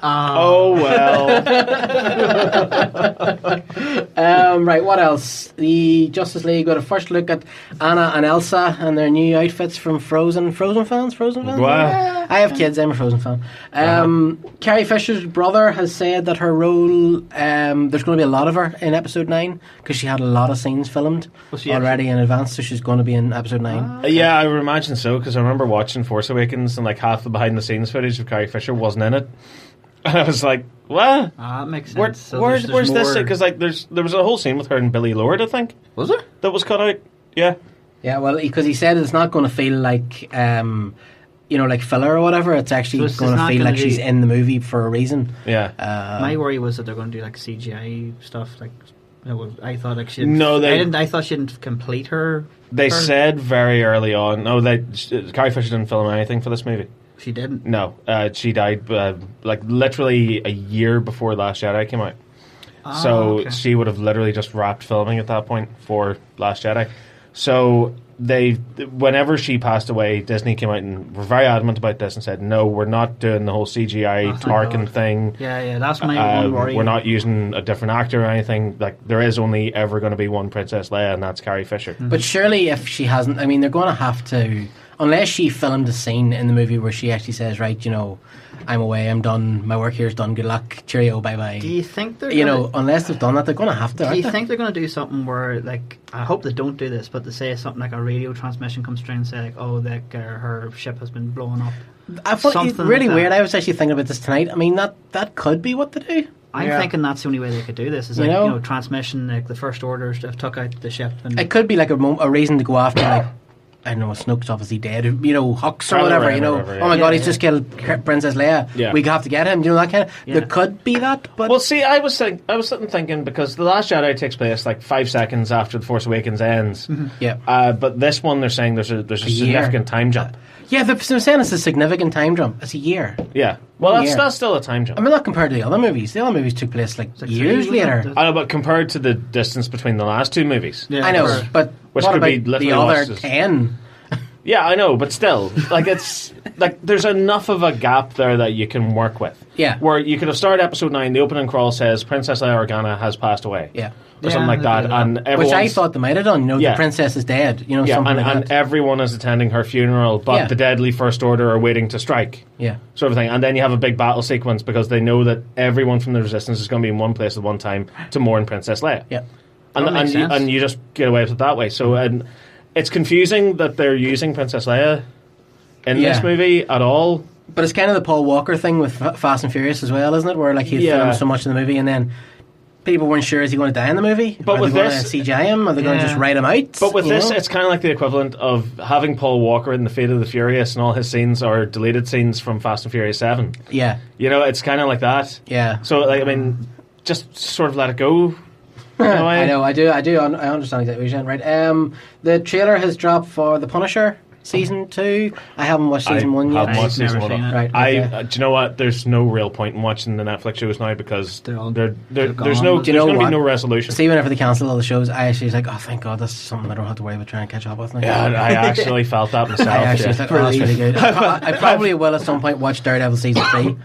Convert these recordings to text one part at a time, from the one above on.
Oh, well. Right, what else? The Justice League got a first look at Anna and Elsa and their new outfits from Frozen. Frozen fans? Wow. I have kids, I'm a Frozen fan. Carrie Fisher's brother has said that her role, there's going to be a lot of her in episode 9 because she had a lot of scenes filmed already in advance, so she's going to be in episode 9. Yeah, I would imagine so, because I remember watching Force Awakens and like half the behind the scenes footage of Carrie Fisher wasn't in it. And I was like, what? That makes sense. Where's this? Because like, there was a whole scene with her and Billy Lord, I think. Was there? That was cut out. Yeah. Yeah, well, because he said it's not going to feel like, like filler or whatever. It's actually going to feel like she's in the movie for a reason. Yeah. My worry was that they're going to do like CGI stuff. Like, I thought like she. I thought she didn't complete her. They said very early on. No, Carrie Fisher didn't film anything for this movie. She didn't? No. She died like literally a year before Last Jedi came out. So she would have literally just wrapped filming at that point for Last Jedi. So whenever she passed away, Disney came out and were very adamant about this and said, no, we're not doing the whole CGI Tarkin thing. Yeah, that's my one worry. We're not using a different actor or anything. Like, there is only ever going to be one Princess Leia, and that's Carrie Fisher. But surely if she hasn't, I mean, they're going to have to, unless she filmed a scene in the movie where she actually says, right, I'm away, I'm done, my work here's done, good luck, cheerio, bye-bye. Do you think they're unless they've done that, they're going to have to, Do you think they're going to do something where, like, I hope they don't do this, but to say something like a radio transmission comes through and say, like, oh, her ship has been blown up. I thought it's really weird. I was actually thinking about this tonight. I mean, that could be what they do. I'm thinking that's the only way they could do this. Is transmission, like the First Orders took out the ship. And it could be like a reason to go after, like, I don't know, Snoke's obviously dead, Hux or whatever, oh my god, he's just killed Princess Leia. Yeah. We have to get him, that kind of... Yeah. There could be that, but... Well, see, I was sitting thinking, because The Last Jedi takes place like 5 seconds after The Force Awakens ends. Mm-hmm. Yeah. But this one, they're saying there's a significant time jump. Yeah, they're saying it's a significant time jump. It's a year. Yeah. Well, that's still a time jump. I mean, not compared to the other movies. The other movies took place like years later. I know, but compared to the distance between the last 2 movies. Yeah, I know, but which what could be about the other 10? Yeah, I know, but still, like, it's like there's enough of a gap there that you can work with. Yeah, where you could have started episode 9. The opening crawl says Princess Leia Organa has passed away. Yeah, or something like that, and which I thought they might have done. The princess is dead. Something like and everyone is attending her funeral, but the deadly First Order are waiting to strike. Yeah, sort of thing. And then you have a big battle sequence because they know that everyone from the Resistance is going to be in one place at one time to mourn Princess Leia. Yeah, and you just get away with it that way. So it's confusing that they're using Princess Leia in this movie at all. But it's kind of the Paul Walker thing with Fast and Furious as well, isn't it? Where like he filmed so much in the movie and then people weren't sure, is he going to die in the movie? But with this, CGI him? Are they going to just write him out? But with this, it's kind of like the equivalent of having Paul Walker in The Fate of the Furious and all his scenes are deleted scenes from Fast and Furious 7. Yeah. It's kind of like that. Yeah. So, like, I mean, just sort of let it go. I know, I do. I understand exactly what you're saying, right? The trailer has dropped for The Punisher season 2. I haven't watched season 1 yet. I've watched season 1. Right, okay. Do you know what? There's no real point in watching the Netflix shows now because there's going to be no resolution. See, whenever they cancel all the shows, I actually was like, oh, thank God, that's something I don't have to worry about trying to catch up with now. Yeah, I actually felt that myself. I actually thought, that's really good. I probably will at some point watch Daredevil season 3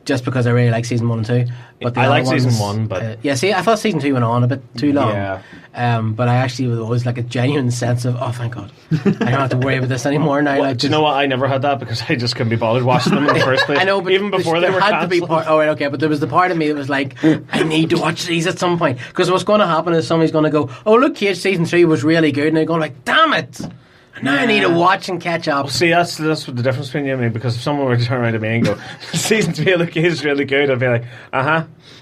just because I really like season 1 and 2. But I like season 1, but see, I thought season 2 went on a bit too long. Yeah. But I actually was always like a genuine sense of, oh, thank God, I don't have to worry about this anymore now. Well, do you know what? I never had that because I just couldn't be bothered watching them in the first place. I know, but even before they were cancelled. But there was the part of me that was like, I need to watch these at some point because what's going to happen is somebody's going to go, oh look, Cage season 3 was really good, and they're going like, damn it. Now I need to watch and catch up. Well, see, that's what the difference between you and me. Because if someone were to turn around to me and go, "Season 3 of Luke Cage is really good," I'd be like,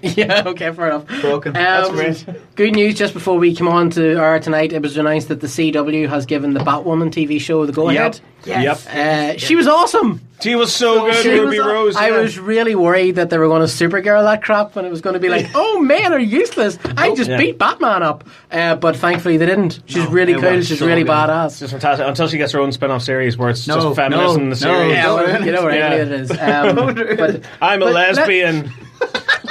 Yeah, okay, fair enough. Broken. That's great. Good news just before we come on to our tonight. It was announced that the CW has given the Batwoman TV show the go-ahead. Yep. She was awesome. She was so good, Ruby Rose. Yeah. I was really worried that they were going to Supergirl that crap and it was going to be like, oh, men are useless. I just beat Batman up. But thankfully they didn't. She's really cool. She's really badass. She's fantastic. Until she gets her own spin-off series where it's just feminism in the series. Yeah, well, you know what it is. I'm a lesbian.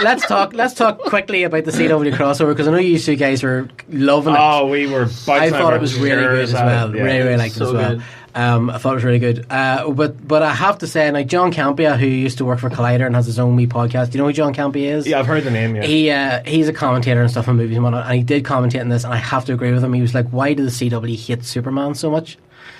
Let's talk quickly about the CW crossover because I know you two guys were loving it. Oh, we were. I thought it was really good as well. Really liked it as well. I thought it was really good. But I have to say, like John Campea, who used to work for Collider and has his own wee podcast. Do you know who John Campea is? Yeah, I've heard the name. Yeah, he's a commentator and stuff on movies and whatnot. And he did commentate on this, and I have to agree with him. He was like, "Why do the CW hate Superman so much?"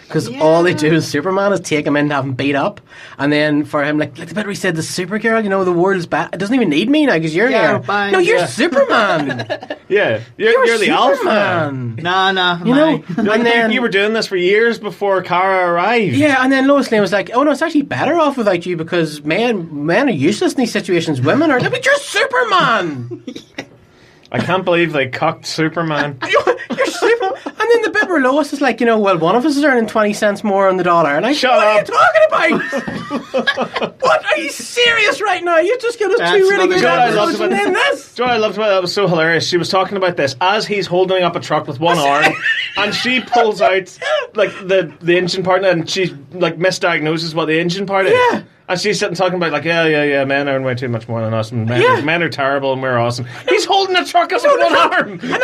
Because all they do is Superman is take him in to have him beat up, and then for him, like the bit where he said the Supergirl, you know, the world's bad. It doesn't even need me now because you're here. Bang, no, you're Superman. Yeah, you're the alpha. Nah. You know, and then you were doing this for years before Kara arrived. Yeah, and then Lois Lane was like, "Oh no, it's actually better off without you because men are useless in these situations. Women are, but you're Superman." I can't believe they cocked Superman. You're Superman. And then the bit where Lois is like, you know, well, one of us is earning 20 cents more on the dollar. And I Shut what up. are you talking about? What? Are you serious right now? You just give us two really good episodes and then this. Do you know what I loved about that? It was so hilarious. She was talking about this as he's holding up a truck with one arm, and she pulls out like the engine part, and she like misdiagnoses what the engine part is. Yeah. And she's sitting talking about like, yeah, men earn way too much more than us, and men are terrible, and we're awesome. He's holding a truck up with one arm. I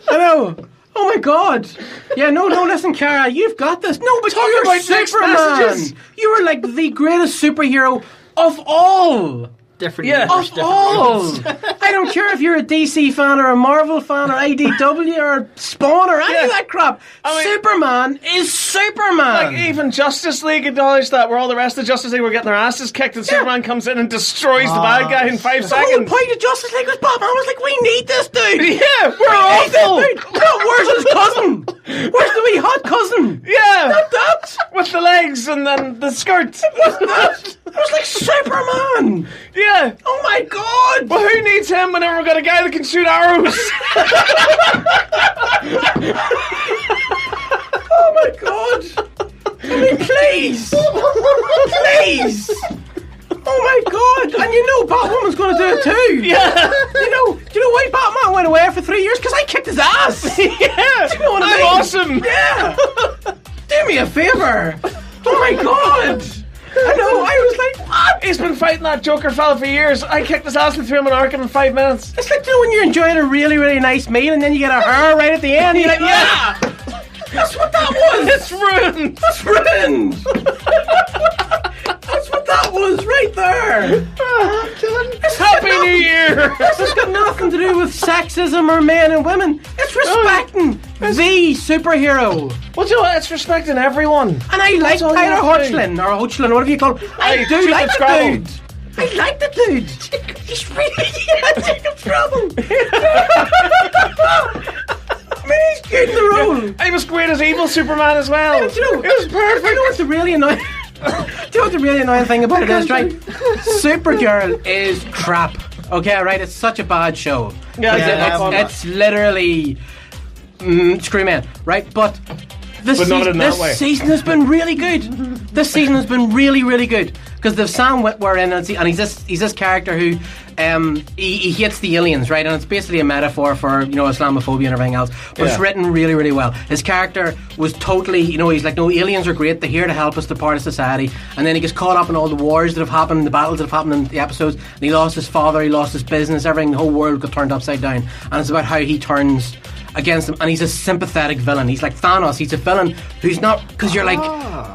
know. Oh my God. Yeah, no, listen, Cara, you've got this. No, but Talking you're about Superman. You were like the greatest superhero of all. Different. Yeah. Universe, Of different all. roads. I don't care if you're a DC fan or a Marvel fan or IDW or Spawn or any of that crap. I mean, Superman is Superman. Like even Justice League acknowledged that, where all the rest of Justice League were getting their asses kicked, and Superman comes in and destroys the bad guy in 5 the whole seconds. point of Justice League was Batman was like, we need this dude. Yeah, we're We need awful. this dude. No, where's his cousin? Where's the wee hot cousin? Yeah, Not that. with the legs and then the skirt. What's that? It was like Superman. Yeah. Oh my God. Well, who needs him whenever we've got a guy that can shoot arrows? Oh my God. I mean, please. Please. Oh my God. And you know Batwoman's going to do it too. Yeah. Do you know why Batman went away for 3 years? Because I kicked his ass. Yeah. Do you know what I I'm mean? awesome. Yeah. Do me a favour. Oh my God. I know. I was like, what? He's been fighting that Joker fella for years. I kicked his ass and threw him in Arkham in 5 minutes. It's like, you know, when you're enjoying a really, really nice meal and then you get a her right at the end. You're like, Yeah. that's what that was. It's ruined. That's ruined. That's what that was right there. It's Happy New Year. This has got nothing to do with sexism or men and women. It's respecting the superhero. Well, do you know what? It's respecting everyone. And I like all you Tyler have to do. Hodgson, or Hodgson, whatever you call him. I do Jacob like the Scrabble. dude. I like the dude. He's really Jacob Scrabble. I mean, he's good in the role. I was great as evil Superman as well. Do you know, it was perfect. Do you know what's the really annoying? Do you know what the really annoying thing about it is, right? Supergirl is crap. Okay, right? It's such a bad show. Yeah, it's literally Scream-Man, right? But this season has been really good. This season has been really, really good because the Sam Witwer in it, and he's this character who he hates the aliens, right? And it's basically a metaphor for, you know, Islamophobia and everything else. But it's written really, really well. His character was totally, you know, he's like, no, aliens are great. They're here to help us. They're part of society. And then he gets caught up in all the wars that have happened, the battles that have happened in the episodes. And he lost his father. He lost his business. Everything. The whole world got turned upside down. And it's about how he turns against him, and he's a sympathetic villain. He's like Thanos. He's a villain who's not, because you're like,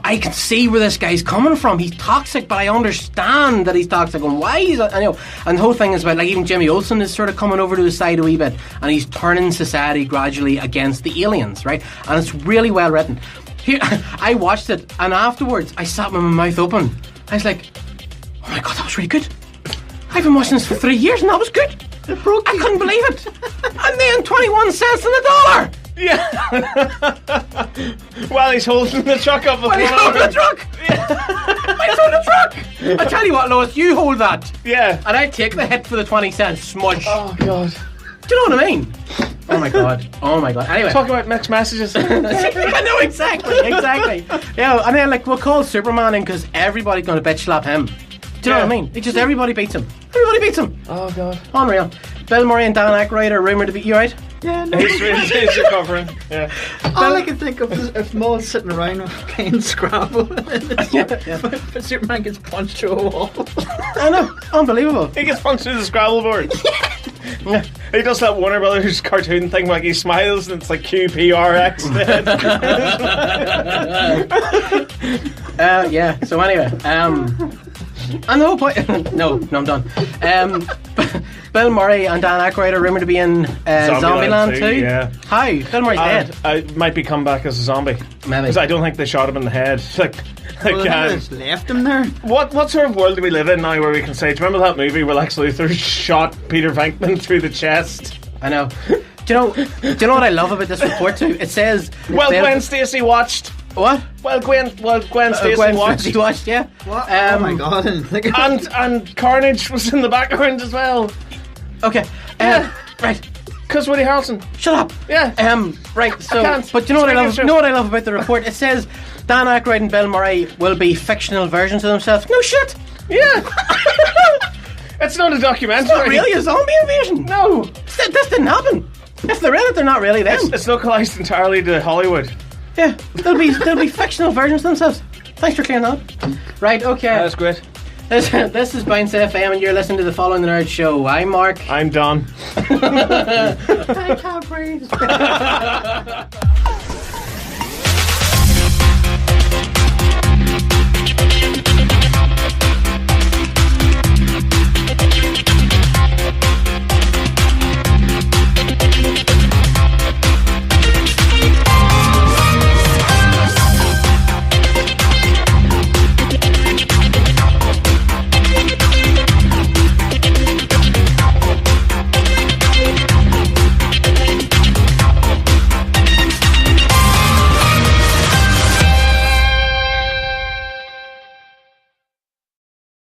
I can see where this guy's coming from. He's toxic, but I understand that he's toxic and why he's, I know. And the whole thing is about, like, even Jimmy Olsen is sort of coming over to his side a wee bit, and he's turning society gradually against the aliens, right? And it's really well written. Here, I watched it, and afterwards I sat with my mouth open. I was like, oh my God, that was really good. I've been watching this for 3 years, and that was good. I couldn't believe it. And then 21 cents on the dollar. Yeah. While he's holding the truck up with While he's one holding arm. the truck. While he's holding the truck. I tell you what, Lois, you hold that. Yeah. And I take the hit for the 20 cents. Smudge. Oh God. Do you know what I mean? Oh my God. Oh my God. Anyway. Talk about mixed messages. I know, exactly. Yeah, and then, like, we'll call Superman in because everybody's going to bitch slap him. Do you know what I mean? It's just everybody beats him. Everybody beats him. Oh God. Unreal. Bill Murray and Dan Aykroyd are rumoured to be... You right? Yeah, no. He's recovering. Yeah. All I can think of is if Maul's sitting around playing Scrabble Yeah. but Superman gets punched through a wall. I know. Unbelievable. He gets punched through the Scrabble board. He does that Warner Brothers cartoon thing, like he smiles and it's like QPRX. Yeah. So anyway, and the whole point. no, I'm done. Bill Murray and Dan Aykroyd are rumoured to be in Zombieland 2. Yeah. How? Bill Murray's dead. I might be come back as a zombie. Maybe. Because I don't think they shot him in the head. Well, they just left him there. What sort of world do we live in now where we can say, do you remember that movie where Lex Luthor shot Peter Venkman through the chest? I know. Do you know what I love about this report too? It says Gwen Stacy watched. What? Gwen Stacy watched. Yeah. What? Oh my god! and Carnage was in the background as well. Okay. Right. Because Woody Harrelson. Shut up. Yeah. Right. So, but you know what I love? You know what I love about the report? It says Dan Aykroyd and Bill Murray will be fictional versions of themselves. No shit. Yeah. It's not a documentary. It's not really a zombie invasion. No. This didn't happen. If they're in it, they're not really them. It's localized entirely to Hollywood. Yeah. They'll be fictional versions of themselves. Thanks for clearing that up. Right. Okay. That's great. This is Bounce FM, and you're listening to the Following the Nerd show. I'm Mark. I'm Don. I can't breathe.